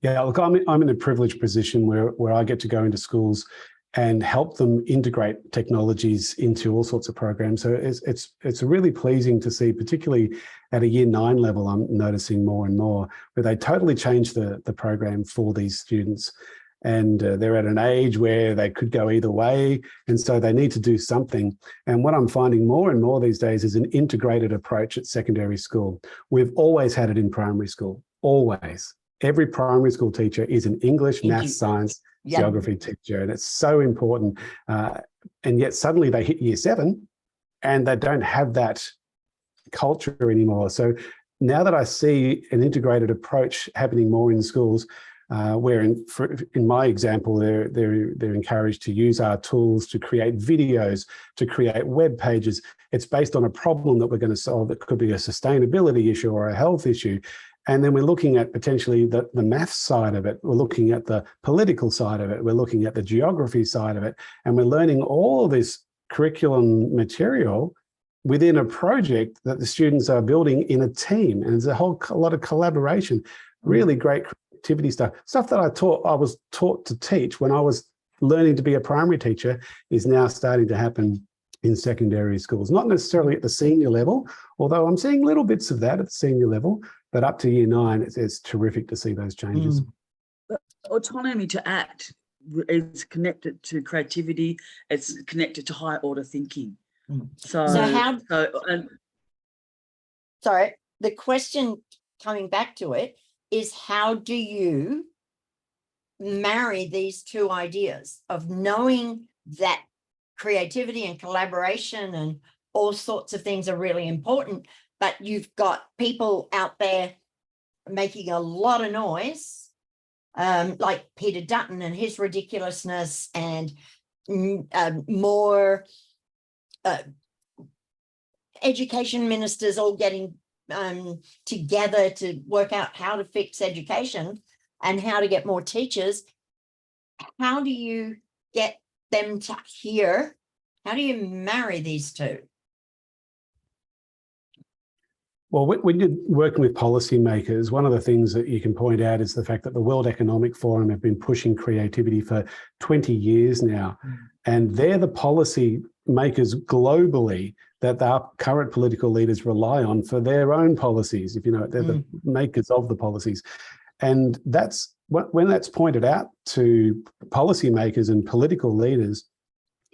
Yeah, look, I'm in a privileged position where I get to go into schools and help them integrate technologies into all sorts of programs. So it's really pleasing to see, particularly at a year 9 level, I'm noticing more and more where they totally change the program for these students. and they're at an age where they could go either way. And so they need to do something. And what I'm finding more and more these days is an integrated approach at secondary school. We've always had it in primary school, always. Every primary school teacher is an English, maths, science, geography teacher. And it's so important. And yet suddenly they hit year 7 and they don't have that culture anymore. So now that I see an integrated approach happening more in schools, where in my example, they're encouraged to use our tools to create videos, to create web pages. It's based on a problem that we're going to solve that could be a sustainability issue or a health issue. And then we're looking at potentially the maths side of it. We're looking at the political side of it. We're looking at the geography side of it. And we're learning all of this curriculum material within a project that the students are building in a team. And there's a lot of collaboration, really great creativity stuff that I was taught to teach when I was learning to be a primary teacher is now starting to happen in secondary schools, not necessarily at the senior level, although I'm seeing little bits of that at the senior level, but up to year 9, it's terrific to see those changes. Autonomy to act is connected to creativity. It's connected to high order thinking. So sorry, the question coming back to it is, how do you marry these two ideas of knowing that creativity and collaboration and all sorts of things are really important, but you've got people out there making a lot of noise, like Peter Dutton and his ridiculousness, and more education ministers all getting together to work out how to fix education and how to get more teachers. How do you get them to hear? How do you marry these two? Well, when you're working with policymakers, one of the things that you can point out is the fact that the World Economic Forum have been pushing creativity for 20 years now. And they're the policy makers globally that our current political leaders rely on for their own policies. If you know, they're the makers of the policies. And that's when that's pointed out to policymakers and political leaders,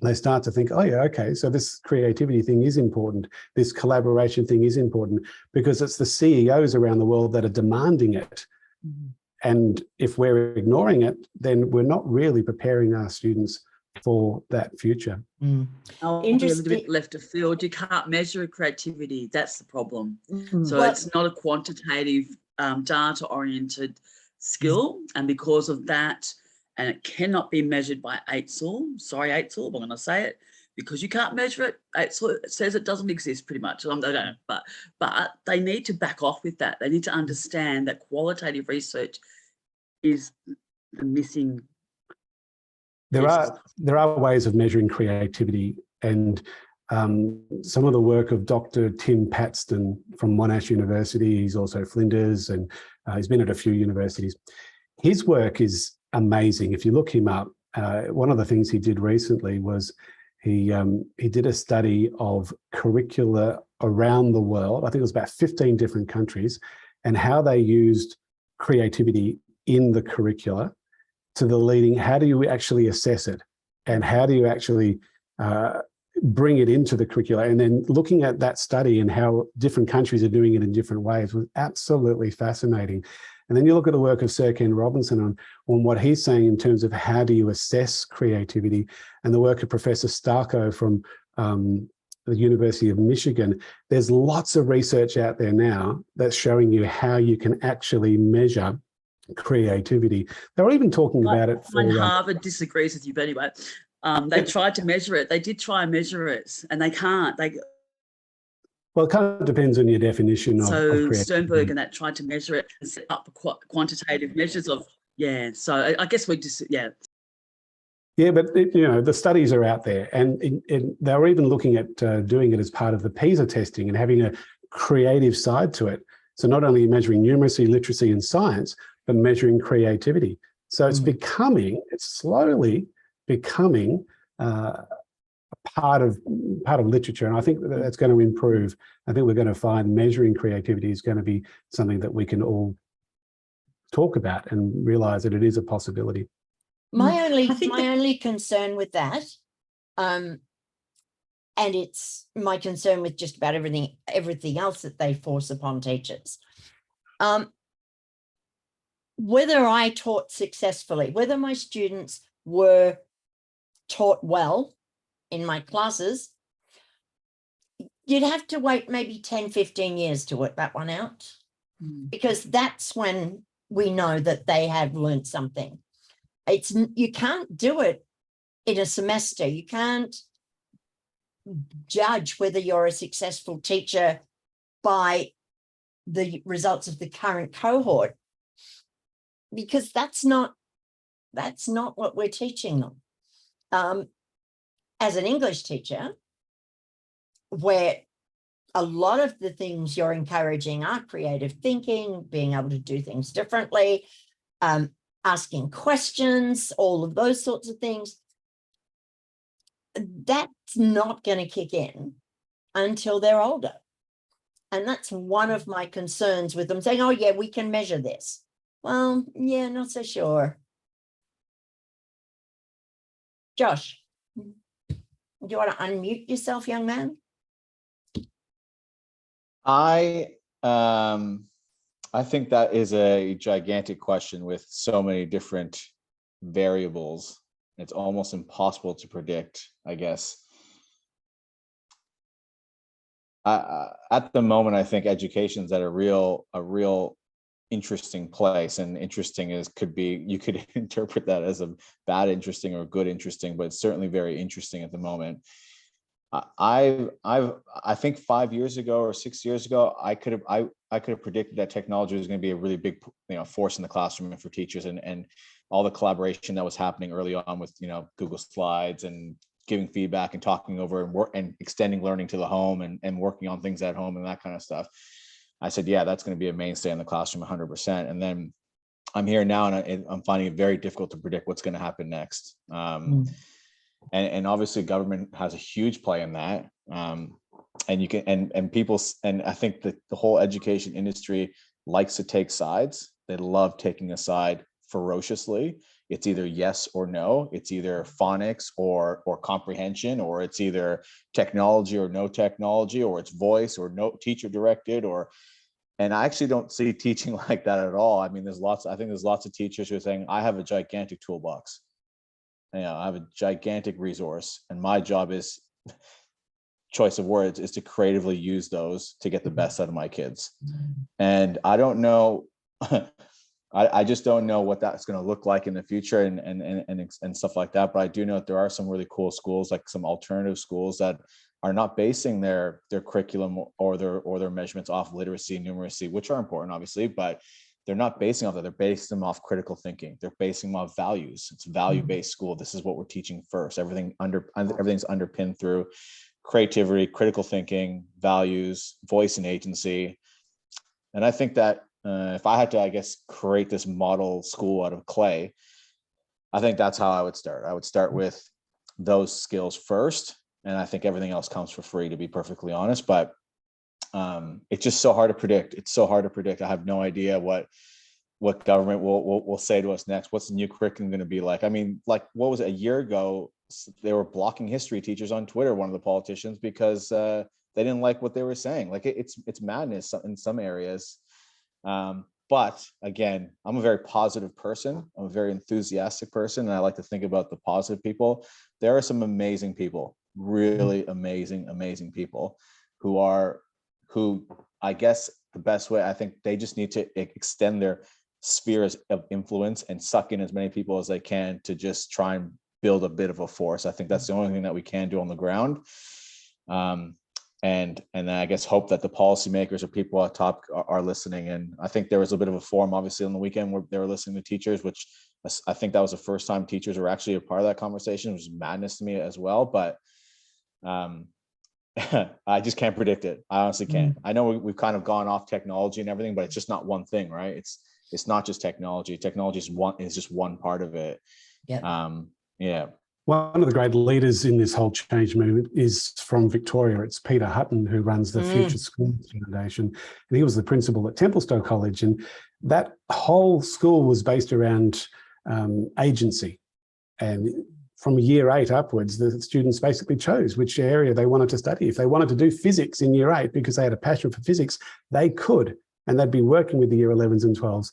they start to think, oh yeah, okay, so this creativity thing is important. This collaboration thing is important because it's the CEOs around the world that are demanding it. And if we're ignoring it, then we're not really preparing our students for that future. I'll be a little bit left of field. You can't measure creativity. That's the problem. So it's not a quantitative, data-oriented skill. And because of that, and it cannot be measured by AITSL. Sorry, AITSL, I'm going to say it, because you can't measure it. AITSL says it doesn't exist pretty much. I don't know, but they need to back off with that. They need to understand that qualitative research is the missing. There are ways of measuring creativity, and some of the work of Dr. Tim Paxton from Monash University, he's also Flinders, and he's been at a few universities. His work is amazing. If you look him up, one of the things he did recently was he did a study of curricula around the world. I think it was about 15 different countries, and how they used creativity in the curricula to the leading, how do you actually assess it? And how do you actually bring it into the curricula? And then looking at that study and how different countries are doing it in different ways was absolutely fascinating. And then you look at the work of Sir Ken Robinson on what he's saying in terms of how do you assess creativity, and the work of Professor Starko from the University of Michigan. There's lots of research out there now that's showing you how you can actually measure creativity. They were even talking about it. Harvard disagrees with you, but anyway, they tried to measure it. They did try and measure it, and they can't. Well, it kind of depends on your definition of creativity. Sternberg and that tried to measure it and set up quantitative measures of, so I guess we just, Yeah, but the studies are out there, and they were even looking at doing it as part of the PISA testing and having a creative side to it. So not only measuring numeracy, literacy, and science, but measuring creativity. So it's slowly becoming part of literature, and I think that's going to improve. I think we're going to find measuring creativity is going to be something that we can all talk about and realize that it is a possibility. My I think my only concern with that, and it's my concern with just about everything else that they force upon teachers. Whether I taught successfully, whether my students were taught well in my classes, you'd have to wait maybe 10, 15 years to work that one out, because that's when we know that they have learned something. You can't do it in a semester. You can't judge whether you're a successful teacher by the results of the current cohort, because that's not what we're teaching them. As an English teacher, where a lot of the things you're encouraging are creative thinking, being able to do things differently, asking questions, all of those sorts of things, that's not going to kick in until they're older. And that's one of my concerns with them saying, oh, yeah, we can measure this. Well, yeah, not so sure. Josh, do you want to unmute yourself, young man? I think that is a gigantic question with so many different variables. It's almost impossible to predict, I guess. At the moment, I think education is at a real interesting place, and interesting you could interpret that as a bad interesting or good interesting, but it's certainly very interesting at the moment. I think 5 years ago or 6 years ago, I could have predicted that technology was going to be a really big, force in the classroom and for teachers, and all the collaboration that was happening early on with, Google Slides and giving feedback and talking over and extending learning to the home and working on things at home and that kind of stuff. I said, yeah, that's going to be a mainstay in the classroom 100%. And then I'm here now, and I'm finding it very difficult to predict what's going to happen next. And obviously government has a huge play in that. And you can, and people, and I think that the whole education industry likes to take sides. They love taking a side ferociously. It's either yes or no. It's either phonics or comprehension, or it's either technology or no technology, or it's voice or no teacher directed, and I actually don't see teaching like that at all. I mean, I think there's lots of teachers who are saying, I have a gigantic toolbox. I have a gigantic resource, and my job is, choice of words, is to creatively use those to get the best out of my kids. And I don't know, I just don't know what that's going to look like in the future and stuff like that. But I do know that there are some really cool schools, like some alternative schools, that are not basing their curriculum or their measurements off literacy, numeracy, which are important, obviously, but they're not basing off that. They're basing them off critical thinking. They're basing them off values. It's a value-based school. This is what we're teaching first. Everything's underpinned through creativity, critical thinking, values, voice, and agency. And I think that if I had to, I guess, create this model school out of clay, I think that's how I would start. I would start with those skills first, and I think everything else comes for free, to be perfectly honest. But it's just so hard to predict. It's so hard to predict. I have no idea what government will say to us next. What's the new curriculum going to be like? I mean, like, what was it, a year ago? They were blocking history teachers on Twitter, one of the politicians, because they didn't like what they were saying. Like, it's madness in some areas. But again, I'm a very positive person. I'm a very enthusiastic person, and I like to think about the positive people. There are some amazing people, really amazing people who I guess the best way, I think they just need to extend their spheres of influence and suck in as many people as they can to just try and build a bit of a force. I think that's the only thing that we can do on the ground. And I guess hope that the policymakers or people at top are listening. And I think there was a bit of a forum, obviously, on the weekend where they were listening to teachers, which I think that was the first time teachers were actually a part of that conversation, which was madness to me as well. But I just can't predict it. I honestly can't. I know we've kind of gone off technology and everything, but it's just not one thing, right? It's not just technology. Technology is just one part of it. Yeah. One of the great leaders in this whole change movement is from Victoria. It's Peter Hutton, who runs the Future Schools Foundation. And he was the principal at Templestowe College. And that whole school was based around agency. And from year 8 upwards, the students basically chose which area they wanted to study. If they wanted to do physics in year 8 because they had a passion for physics, they could, and they'd be working with the year 11s and 12s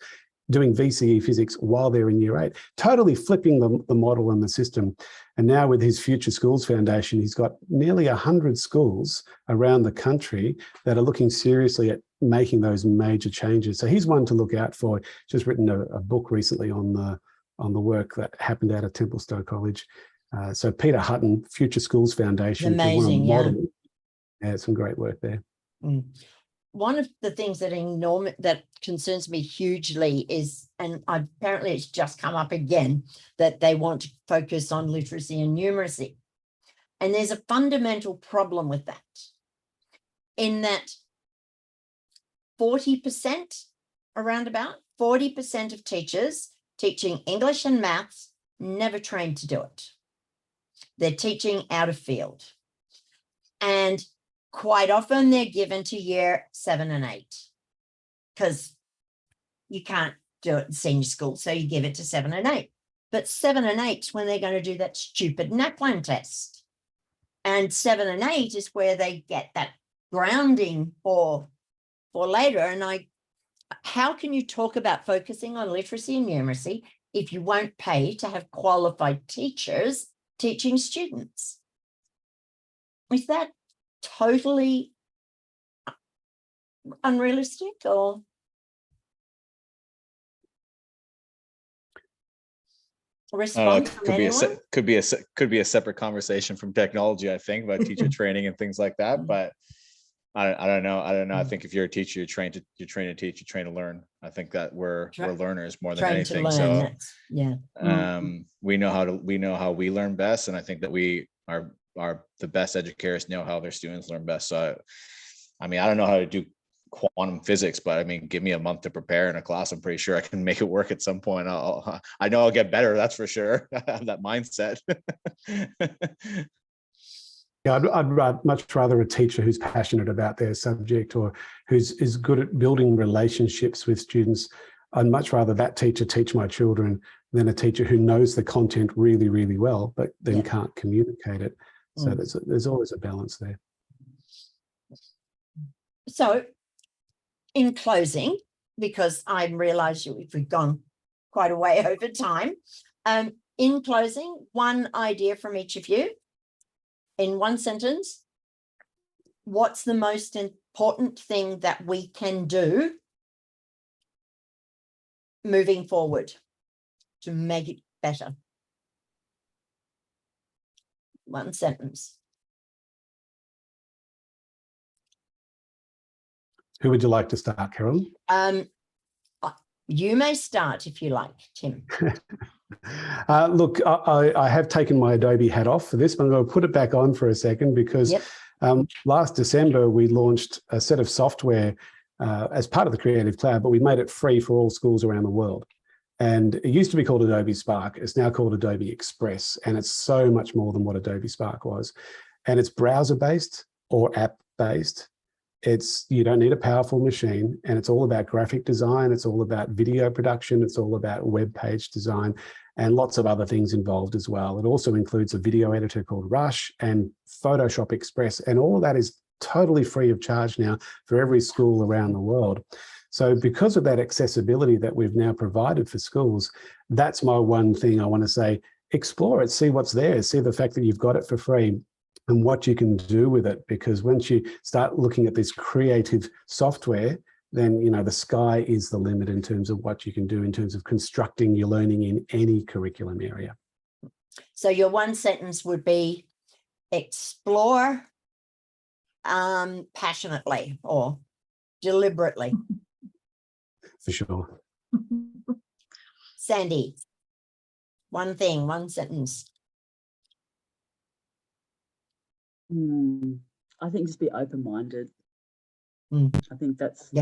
doing VCE physics while they're in year 8, totally flipping the model and the system. And now with his Future Schools Foundation, he's got nearly 100 schools around the country that are looking seriously at making those major changes. So he's one to look out for. Just written a book recently on the work that happened out of Templestowe College. So Peter Hutton, Future Schools Foundation. Amazing, yeah, some great work there. Mm. One of the things that concerns me hugely is, and apparently it's just come up again, that they want to focus on literacy and numeracy. And there's a fundamental problem with that, in that 40%, around about 40% of teachers teaching English and maths never trained to do it. They're teaching out of field. And quite often they're given to year 7 and 8 because you can't do it in senior school. So you give it to 7 and 8. But 7 and 8 when they're going to do that stupid NAPLAN test. And 7 and 8 is where they get that grounding for later. And how can you talk about focusing on literacy and numeracy if you won't pay to have qualified teachers teaching students? Is that totally unrealistic, or? Response from anyone? Could be a separate conversation from technology, I think, about teacher training and things like that. But I don't know. I think if you're a teacher, you're trained to teach, you're trained to learn. I think that we're learners more than anything. So we know how we learn best, and I think that we are the best educators know how their students learn best. So I mean, I don't know how to do quantum physics, but I mean, give me a month to prepare in a class. I'm pretty sure I can make it work at some point. I know I'll get better. That's for sure. I have that mindset. Yeah, I'd much rather a teacher who's passionate about their subject or who's good at building relationships with students. I'd much rather that teacher teach my children than a teacher who knows the content really, really well, but then can't communicate it. So there's always a balance there. So in closing, because I realise we've gone quite a way over time, in closing, one idea from each of you, in one sentence, what's the most important thing that we can do moving forward to make it better? One sentence. Who would you like to start, Carolyn? You may start if you like, Tim. Look, I have taken my Adobe hat off for this, but I'm going to put it back on for a second because last December we launched a set of software as part of the Creative Cloud, but we made it free for all schools around the world. And it used to be called Adobe Spark. It's now called Adobe Express, and it's so much more than what Adobe Spark was. And it's browser-based or app-based. You don't need a powerful machine, and it's all about graphic design. It's all about video production. It's all about web page design and lots of other things involved as well. It also includes a video editor called Rush and Photoshop Express, and all of that is totally free of charge now for every school around the world. So because of that accessibility that we've now provided for schools, that's my one thing I want to say. Explore it, see what's there, see the fact that you've got it for free and what you can do with it. Because once you start looking at this creative software, then, you know, the sky is the limit in terms of what you can do in terms of constructing your learning in any curriculum area. So your one sentence would be explore passionately or deliberately. For sure. Sandy, one thing, one sentence. I think just be open-minded. I think that's be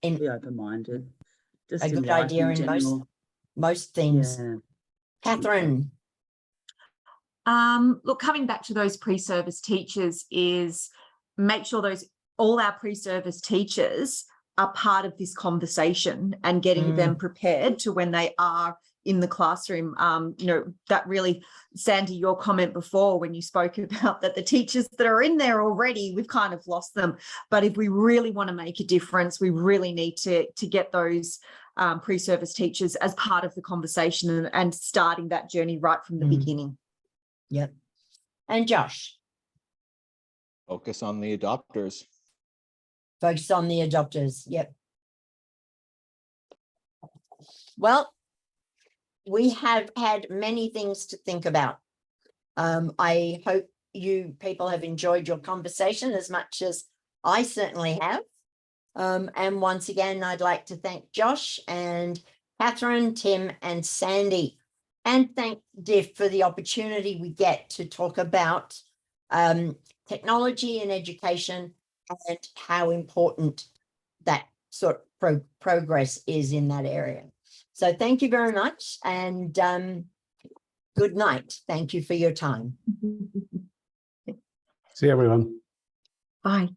open-minded. Just a good idea in most things. Yeah. Catherine. Look, coming back to those pre-service teachers is make sure all our pre-service teachers are part of this conversation and getting them prepared to when they are in the classroom. You know, that really, Sandy, your comment before when you spoke about that the teachers that are in there already, we've kind of lost them. But if we really want to make a difference, we really need to get those pre-service teachers as part of the conversation and starting that journey right from the beginning. Yep. And Josh, Focus on the adopters. focus on the adopters. Yep. Well, we have had many things to think about. I hope you people have enjoyed your conversation as much as I certainly have. And once again, I'd like to thank Josh and Catherine, Tim, and Sandy, and thank Diff for the opportunity we get to talk about technology and education and how important that sort of progress is in that area. So thank you very much, and good night. Thank you for your time. See everyone. Bye.